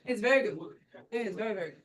It's very good. It is very, very good.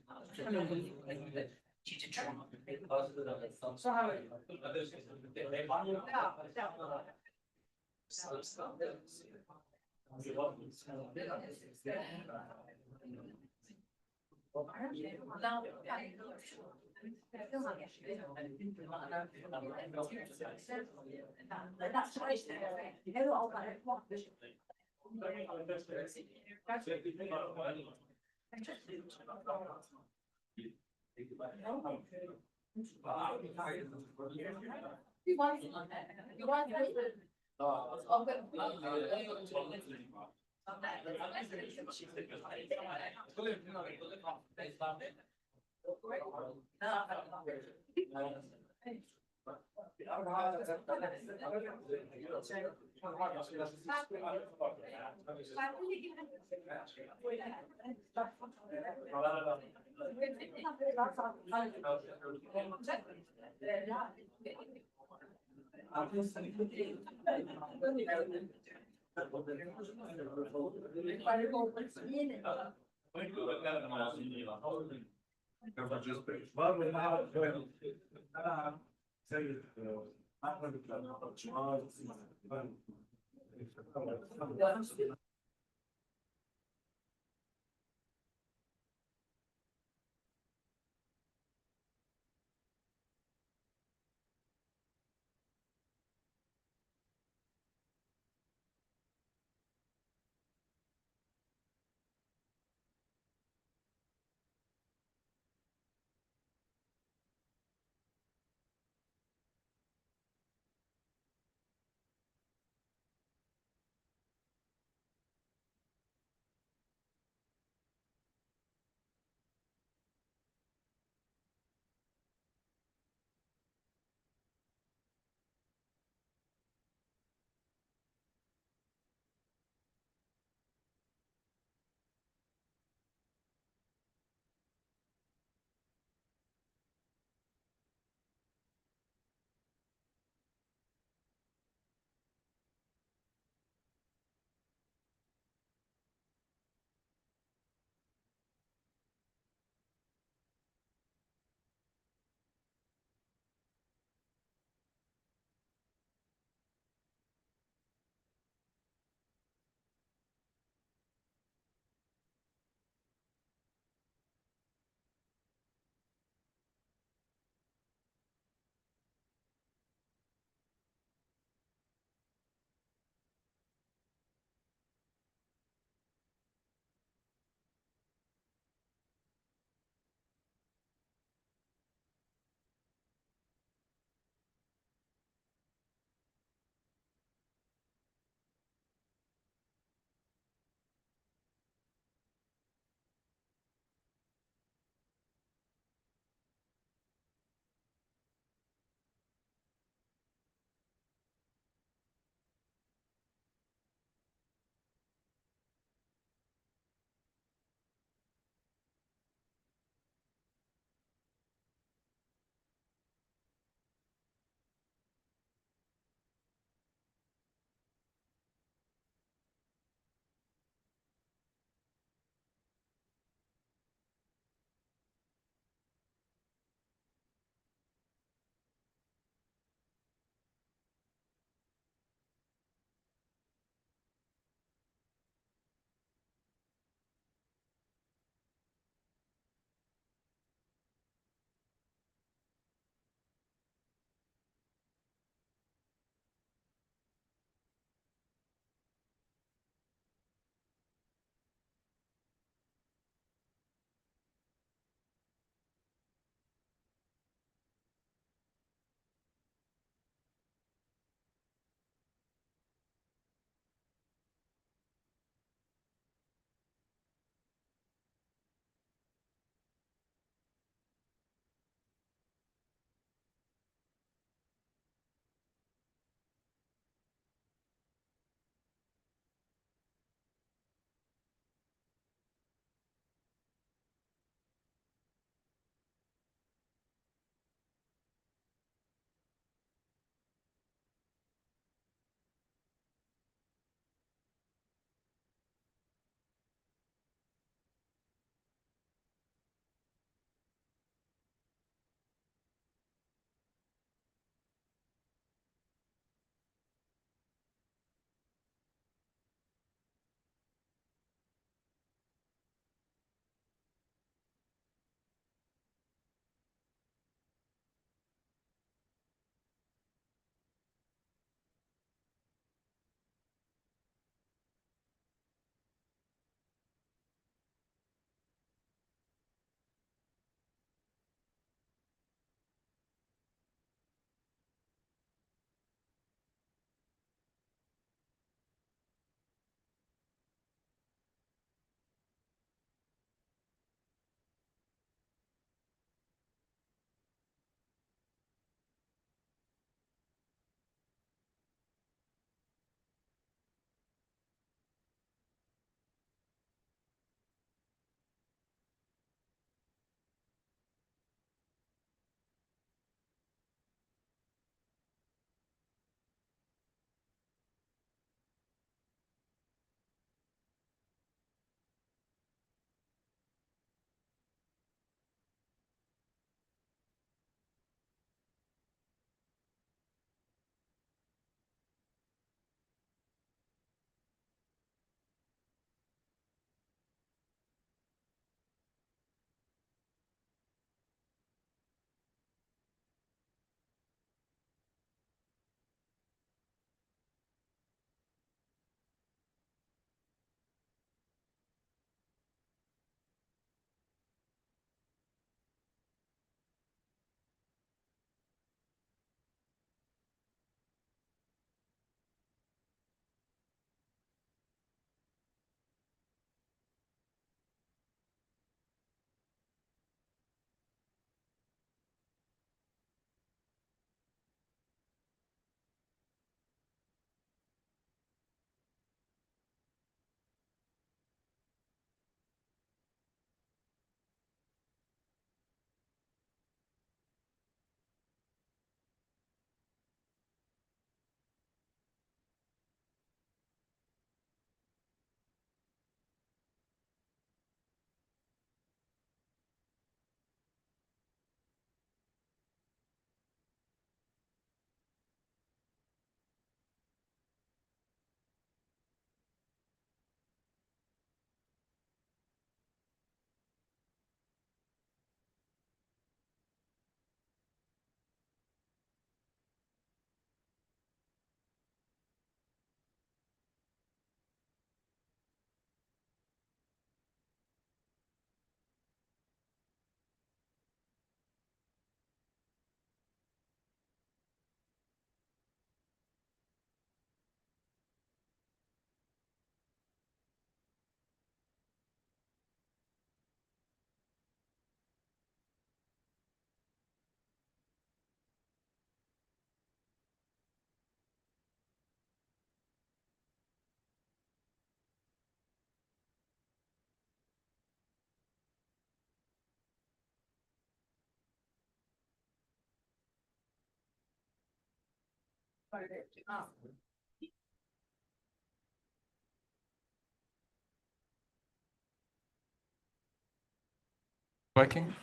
Working?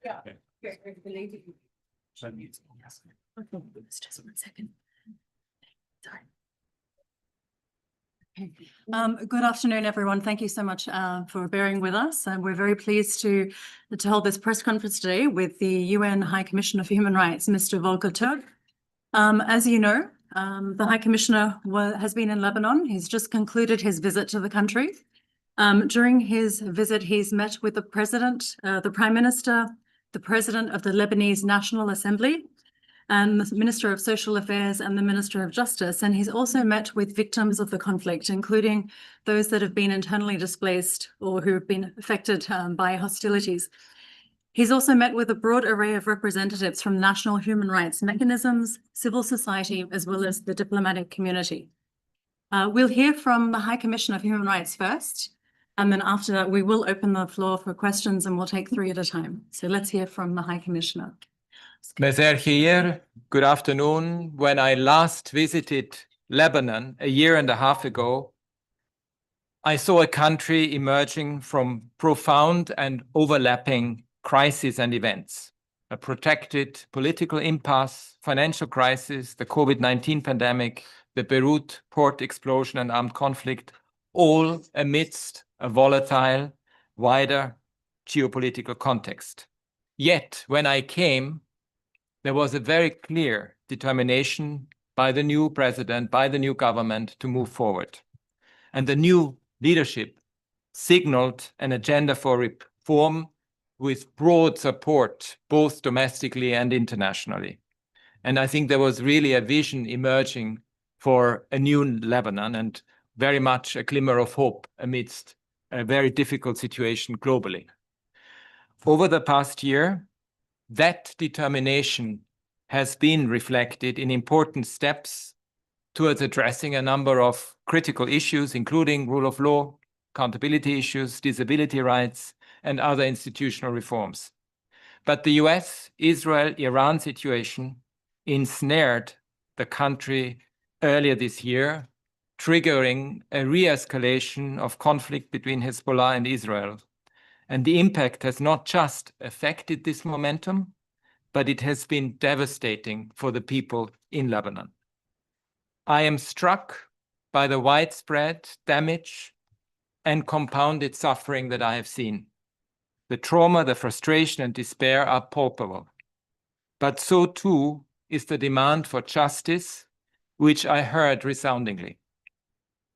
Yeah. Okay. Just 1 second. Sorry. Okay. Good afternoon, everyone. Thank you so much for bearing with us. And we're very pleased to hold this press conference today with the UN High Commissioner for Human Rights, Mr. Volker Türk. As you know, the High Commissioner has been in Lebanon. He's just concluded his visit to the country. During his visit, he's met with the President, the Prime Minister, the President of the Lebanese National Assembly, and the Minister of Social Affairs and the Minister of Justice. And he's also met with victims of the conflict, including those that have been internally displaced or who have been affected by hostilities. He's also met with a broad array of representatives from national human rights mechanisms, civil society, as well as the diplomatic community. We'll hear from the High Commissioner for Human Rights first, and then after that, we will open the floor for questions and we'll take 3 at a time. So let's hear from the High Commissioner. Messer Khir, good afternoon. When I last visited Lebanon a year and a half ago, I saw a country emerging from profound and overlapping crises and events. A protracted political impasse, financial crisis, the COVID-19 pandemic, the Beirut port explosion and armed conflict, all amidst a volatile, wider geopolitical context. Yet, when I came, there was a very clear determination by the new president, by the new government to move forward. And the new leadership signaled an agenda for reform with broad support, both domestically and internationally. And I think there was really a vision emerging for a new Lebanon and very much a glimmer of hope amidst a very difficult situation globally. Over the past year, that determination has been reflected in important steps towards addressing a number of critical issues, including rule of law, accountability issues, disability rights, and other institutional reforms. But the US, Israel, Iran situation ensnared the country earlier this year, triggering a re-escalation of conflict between Hezbollah and Israel. And the impact has not just affected this momentum, but it has been devastating for the people in Lebanon. I am struck by the widespread damage and compounded suffering that I have seen. The trauma, the frustration, and despair are palpable. But so too is the demand for justice, which I heard resoundingly.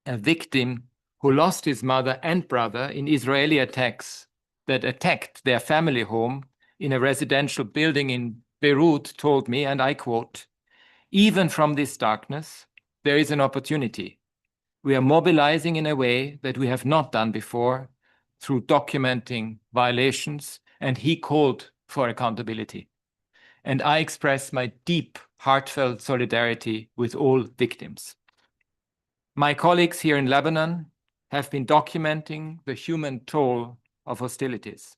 A victim who lost his mother and brother in Israeli attacks that attacked their family home in a residential building in Beirut told me, and I quote, "Even from this darkness, there is an opportunity. We are mobilizing in a way that we have not done before through documenting violations," and he called for accountability. And I express my deep, heartfelt solidarity with all victims. My colleagues here in Lebanon have been documenting the human toll of hostilities.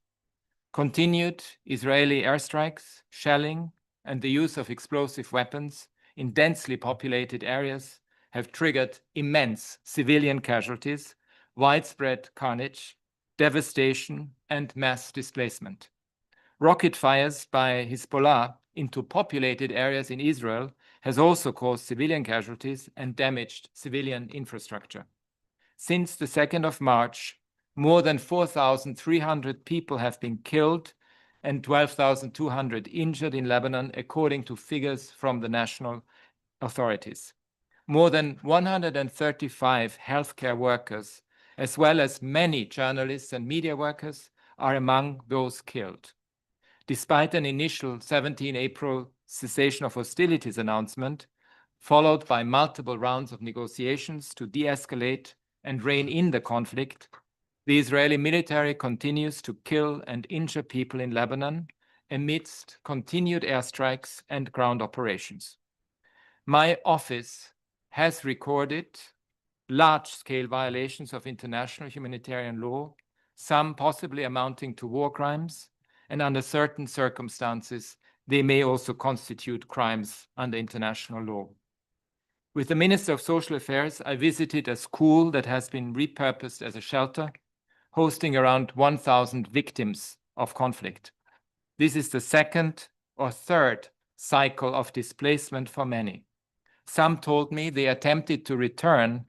Continued Israeli airstrikes, shelling, and the use of explosive weapons in densely populated areas have triggered immense civilian casualties, widespread carnage, devastation, and mass displacement. Rocket fires by Hezbollah into populated areas in Israel has also caused civilian casualties and damaged civilian infrastructure. Since the 2nd of March, more than 4,300 people have been killed and 12,200 injured in Lebanon, according to figures from the national authorities. More than 135 healthcare workers, as well as many journalists and media workers, are among those killed. Despite an initial 17 April cessation of hostilities announcement, followed by multiple rounds of negotiations to de-escalate and rein in the conflict, the Israeli military continues to kill and injure people in Lebanon amidst continued airstrikes and ground operations. My office has recorded large-scale violations of international humanitarian law, some possibly amounting to war crimes, and under certain circumstances, they may also constitute crimes under international law. With the Minister of Social Affairs, I visited a school that has been repurposed as a shelter, hosting around 1,000 victims of conflict. This is the second or third cycle of displacement for many. Some told me they attempted to return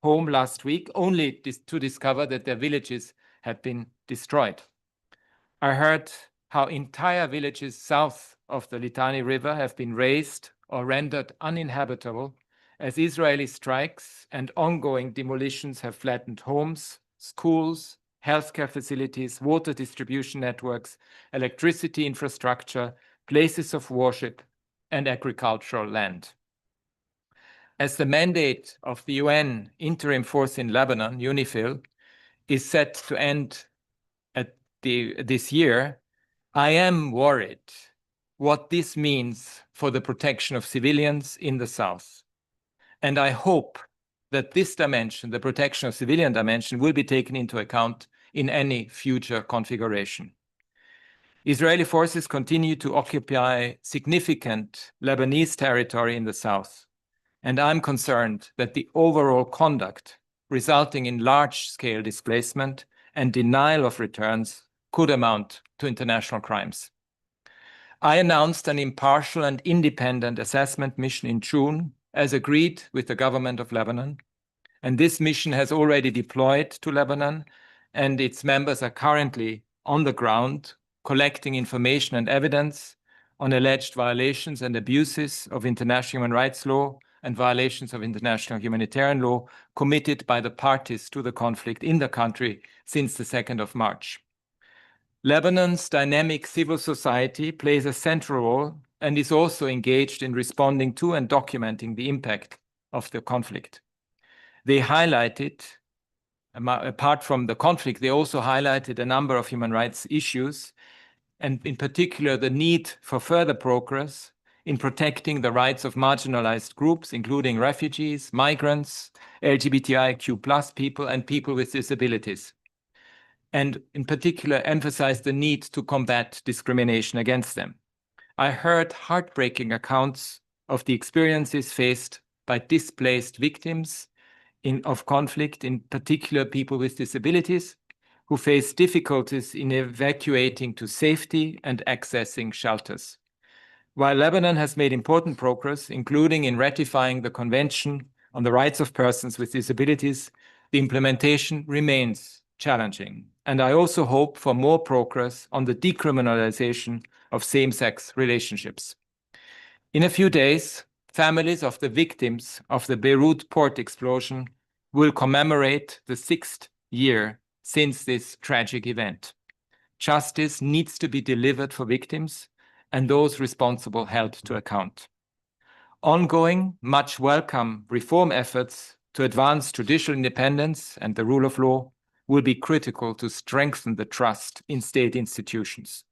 home last week only to discover that their villages had been destroyed. I heard how entire villages south of the Litani River have been razed or rendered uninhabitable as Israeli strikes and ongoing demolitions have flattened homes, schools, healthcare facilities, water distribution networks, electricity infrastructure, places of worship, and agricultural land. As the mandate of the UN interim force in Lebanon, UNIFIL, is set to end at this year, I am worried what this means for the protection of civilians in the south. And I hope that this dimension, the protection of civilian dimension, will be taken into account in any future configuration. Israeli forces continue to occupy significant Lebanese territory in the south. And I'm concerned that the overall conduct resulting in large-scale displacement and denial of returns could amount to international crimes. I announced an impartial and independent assessment mission in June, as agreed with the government of Lebanon. And this mission has already deployed to Lebanon, and its members are currently on the ground collecting information and evidence on alleged violations and abuses of international human rights law and violations of international humanitarian law committed by the parties to the conflict in the country since the 2nd of March. Lebanon's dynamic civil society plays a central role and is also engaged in responding to and documenting the impact of the conflict. They highlighted, apart from the conflict, they also highlighted a number of human rights issues, and in particular the need for further progress in protecting the rights of marginalized groups, including refugees, migrants, LGBTIQ+ people, and people with disabilities. And in particular, emphasize the need to combat discrimination against them. I heard heartbreaking accounts of the experiences faced by displaced victims of conflict, in particular people with disabilities, who face difficulties in evacuating to safety and accessing shelters. While Lebanon has made important progress, including in ratifying the Convention on the Rights of Persons with Disabilities, the implementation remains challenging. And I also hope for more progress on the decriminalization of same-sex relationships. In a few days, families of the victims of the Beirut port explosion will commemorate the 6th year since this tragic event. Justice needs to be delivered for victims and those responsible held to account. Ongoing, much welcome reform efforts to advance judicial independence and the rule of law will be critical to strengthen the trust in state institutions.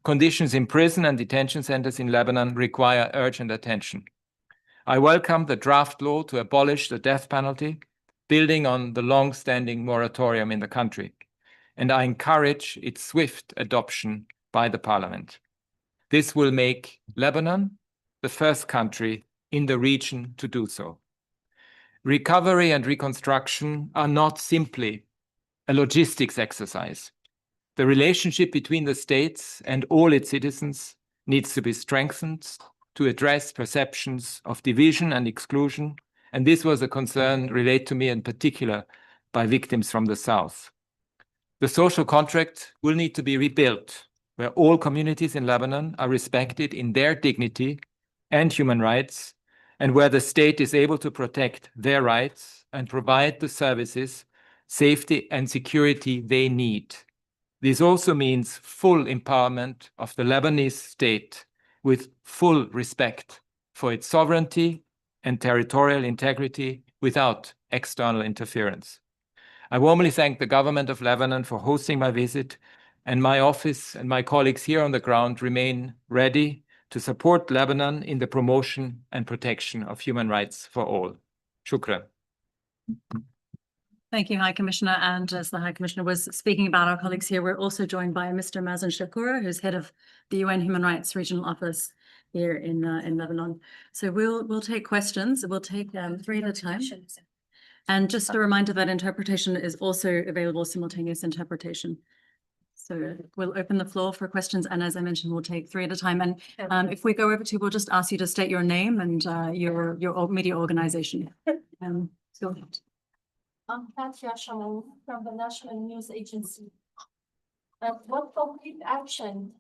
Conditions in prison and detention centers in Lebanon require urgent attention. I welcome the draft law to abolish the death penalty, building on the long-standing moratorium in the country, and I encourage its swift adoption by the parliament. This will make Lebanon the first country in the region to do so. Recovery and reconstruction are not simply a logistics exercise. The relationship between the states and all its citizens needs to be strengthened to address perceptions of division and exclusion, and this was a concern relayed to me in particular by victims from the South. The social contract will need to be rebuilt, where all communities in Lebanon are respected in their dignity and human rights, and where the state is able to protect their rights and provide the services, safety and security they need. This also means full empowerment of the Lebanese state with full respect for its sovereignty and territorial integrity without external interference. I warmly thank the government of Lebanon for hosting my visit, and my office and my colleagues here on the ground remain ready to support Lebanon in the promotion and protection of human rights for all. Shukran. Thank you, High Commissioner. And as the High Commissioner was speaking about our colleagues here, we're also joined by Mr. Mazen Shakura, who's head of the UN Human Rights Regional Office here in Lebanon. So we'll take questions. We'll take 3 at a time. And just a reminder that interpretation is also available, simultaneous interpretation. So we'll open the floor for questions. And as I mentioned, we'll take 3 at a time. And if we go over to, we'll just ask you to state your name and your media organization. Go ahead. I'm Katya Shaman from the National News Agency. What concrete action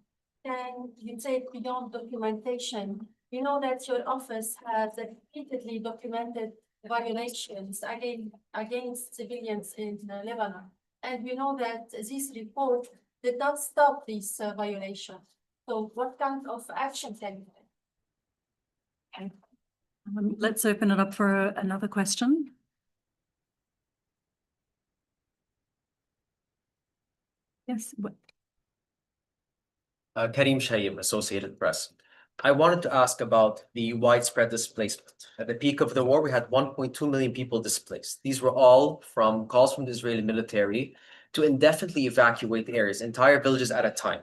can you take beyond documentation? We know that your office has repeatedly documented violations against civilians in Lebanon. And we know that this report did not stop these violations. So what kind of action can you take? Okay. Let's open it up for another question. Yes. Karim Shahim, Associated Press. I wanted to ask about the widespread displacement. At the peak of the war, we had 1.2 million people displaced. These were all from calls from the Israeli military to indefinitely evacuate areas, entire villages at a time.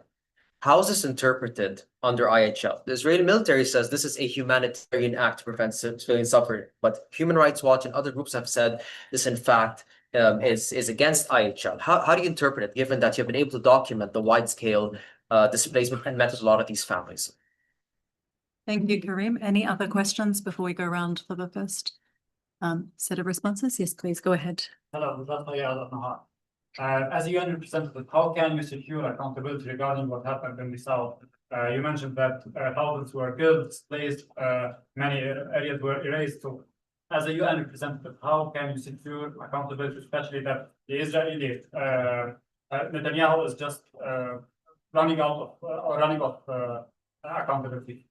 How is this interpreted under IHL? The Israeli military says this is a humanitarian act to prevent civilian suffering, but Human Rights Watch and other groups have said this, in fact, is against IHL. How do you interpret it, given that you've been able to document the wide-scale displacement and met with a lot of these families? Thank you, Karim. Any other questions before we go around for the first set of responses? Yes, please go ahead. Hello, as a UN representative, how can you secure accountability regarding what happened in the south? You mentioned that thousands were killed, displaced, many areas were erased. So, as a UN representative, how can you secure accountability, especially that the Israeli Netanyahu is just running off accountability?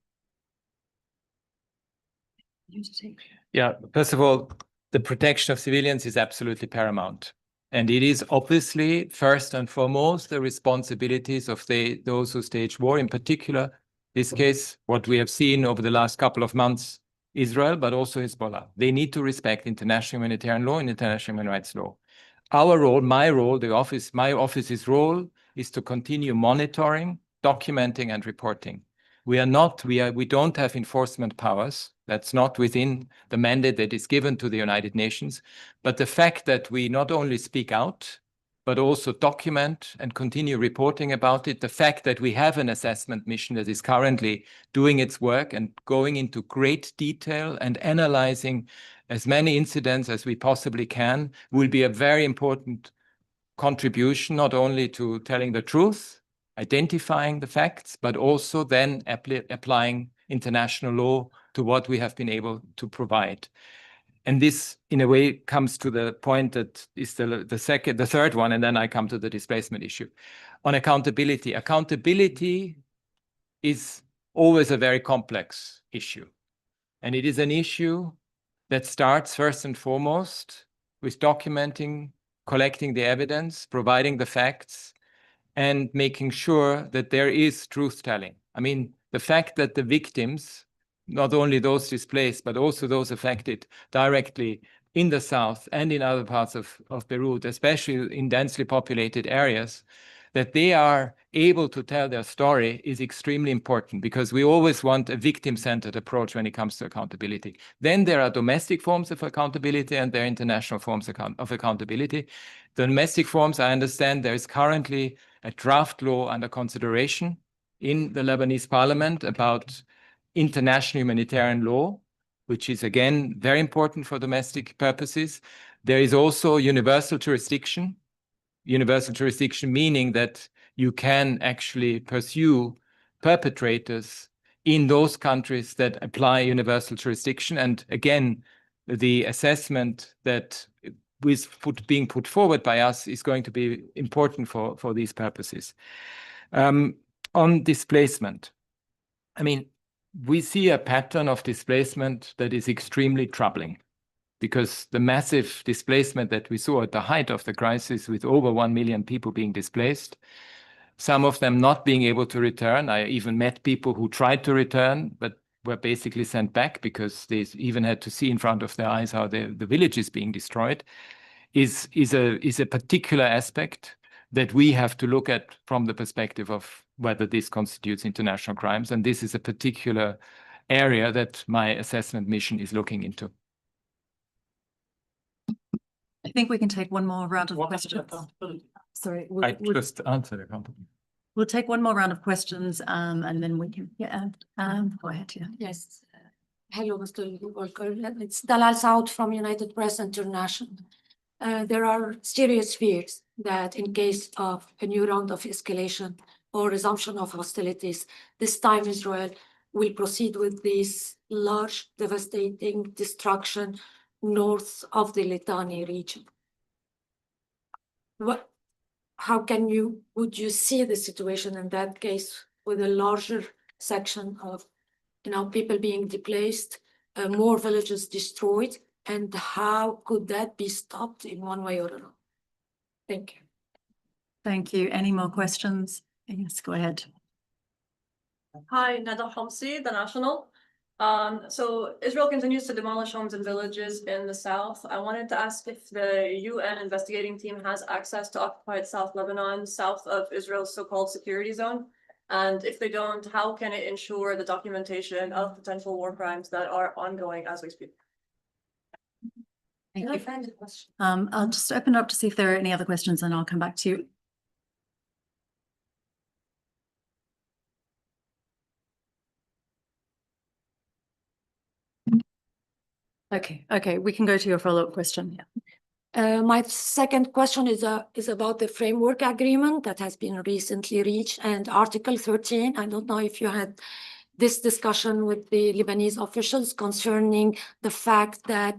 Yeah, first of all, the protection of civilians is absolutely paramount. And it is obviously, first and foremost, the responsibilities of those who stage war, in particular, this case, what we have seen over the last couple of months, Israel, but also Hezbollah. They need to respect international humanitarian law and international human rights law. Our role, my role, my office's role is to continue monitoring, documenting, and reporting. We don't have enforcement powers. That's not within the mandate that is given to the United Nations. But the fact that we not only speak out, but also document and continue reporting about it, the fact that we have an assessment mission that is currently doing its work and going into great detail and analyzing as many incidents as we possibly can, will be a very important contribution, not only to telling the truth, identifying the facts, but also then applying international law to what we have been able to provide. And this, in a way, comes to the point that is the third one, and then I come to the displacement issue. On accountability. Accountability is always a very complex issue. And it is an issue that starts first and foremost with documenting, collecting the evidence, providing the facts, and making sure that there is truth-telling. I mean, the fact that the victims, not only those displaced, but also those affected directly in the south and in other parts of Beirut, especially in densely populated areas, that they are able to tell their story is extremely important, because we always want a victim-centered approach when it comes to accountability. Then there are domestic forms of accountability and there are international forms of accountability. The domestic forms, I understand there is currently a draft law under consideration in the Lebanese parliament about international humanitarian law, which is, again, very important for domestic purposes. There is also universal jurisdiction meaning that you can actually pursue perpetrators in those countries that apply universal jurisdiction. And again, the assessment that is being put forward by us is going to be important for these purposes. On displacement, I mean, we see a pattern of displacement that is extremely troubling, because the massive displacement that we saw at the height of the crisis, with over 1 million people being displaced, some of them not being able to return. I even met people who tried to return, but were basically sent back because they even had to see in front of their eyes how the village is being destroyed, is a particular aspect that we have to look at from the perspective of whether this constitutes international crimes. And this is a particular area that my assessment mission is looking into. I think we can take one more round of questions. Sorry, I just answered accountability. we'll take one more round of questions, and then we can, go ahead, yeah. Yes. Hello, Mr. Volker. It's Dalal Saud from United Press International. There are serious fears that in case of a new round of escalation or resumption of hostilities, this time Israel will proceed with this large, devastating destruction north of the Litani region. Would you see the situation in that case with a larger section of, people being displaced, more villages destroyed, and how could that be stopped in one way or another? Thank you. Thank you. Any more questions? Yes, go ahead. Hi, Nada Homsi, The National. So Israel continues to demolish homes and villages in the south. I wanted to ask if the UN investigating team has access to occupied South Lebanon, south of Israel's so-called security zone. And if they don't, how can it ensure the documentation of potential war crimes that are ongoing as we speak? Thank Can I you. find the question? I'll just open up to see if there are any other questions, and I'll come back to you. Okay, we can go to your follow-up question. Yeah. My second question is about the framework agreement that has been recently reached and Article 13. I don't know if you had this discussion with the Lebanese officials concerning the fact that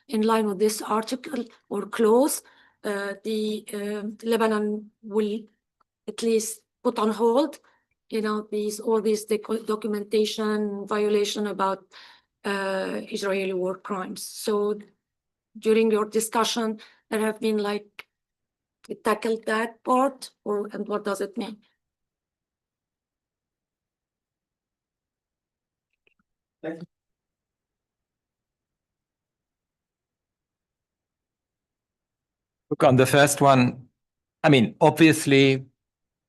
in line with this article or clause, Lebanon will at least put on hold, all these documentation violation about Israeli war crimes. So during your discussion, there have been tackled that part, and what does it mean? Look, on the first one, I mean, obviously,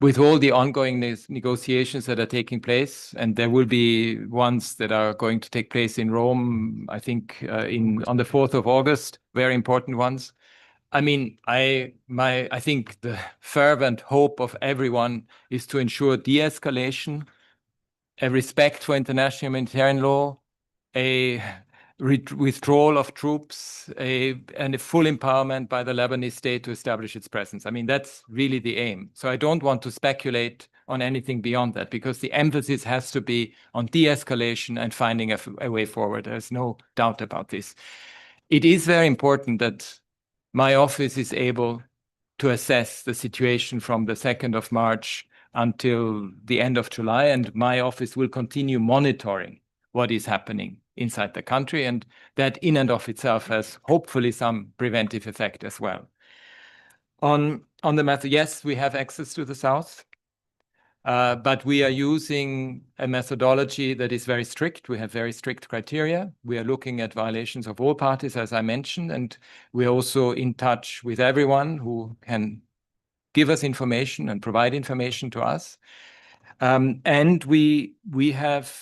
with all the ongoing negotiations that are taking place, and there will be ones that are going to take place in Rome, I think on the 4th of August, very important ones. I mean, I think the fervent hope of everyone is to ensure de-escalation, a respect for international humanitarian law, a withdrawal of troops, and a full empowerment by the Lebanese state to establish its presence. I mean, that's really the aim. So I don't want to speculate on anything beyond that, because the emphasis has to be on de-escalation and finding a way forward. There's no doubt about this. It is very important that my office is able to assess the situation from the 2nd of March until the end of July, and my office will continue monitoring what is happening inside the country, and that in and of itself has hopefully some preventive effect as well. On the method, yes, we have access to the south, but we are using a methodology that is very strict. We have very strict criteria. We are looking at violations of all parties, as I mentioned, and we are also in touch with everyone who can give us information and provide information to us. And we have,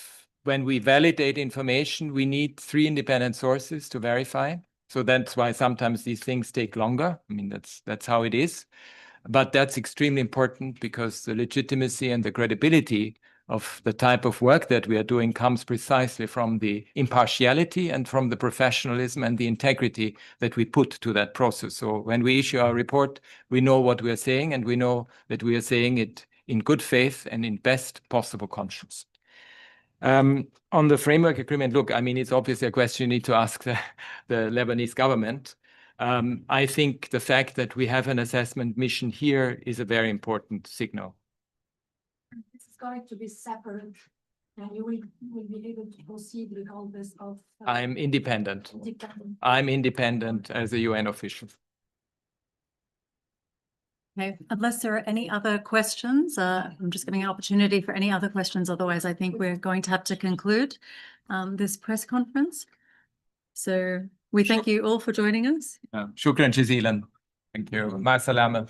when we validate information, we need 3 independent sources to verify. So that's why sometimes these things take longer. I mean, that's how it is. But that's extremely important, because the legitimacy and the credibility of the type of work that we are doing comes precisely from the impartiality and from the professionalism and the integrity that we put to that process. So when we issue our report, we know what we are saying, and we know that we are saying it in good faith and in best possible conscience. On the framework agreement, look, I mean, it's obviously a question you need to ask the Lebanese government. I think the fact that we have an assessment mission here is a very important signal. This is going to be separate, and you will be able to proceed with all this of. I'm independent. I'm independent as a UN official. Okay, unless there are any other questions, I'm just giving an opportunity for any other questions. Otherwise, I think we're going to have to conclude this press conference. So we thank you all for joining us. Shukran jazilan. Thank you. Ma salama.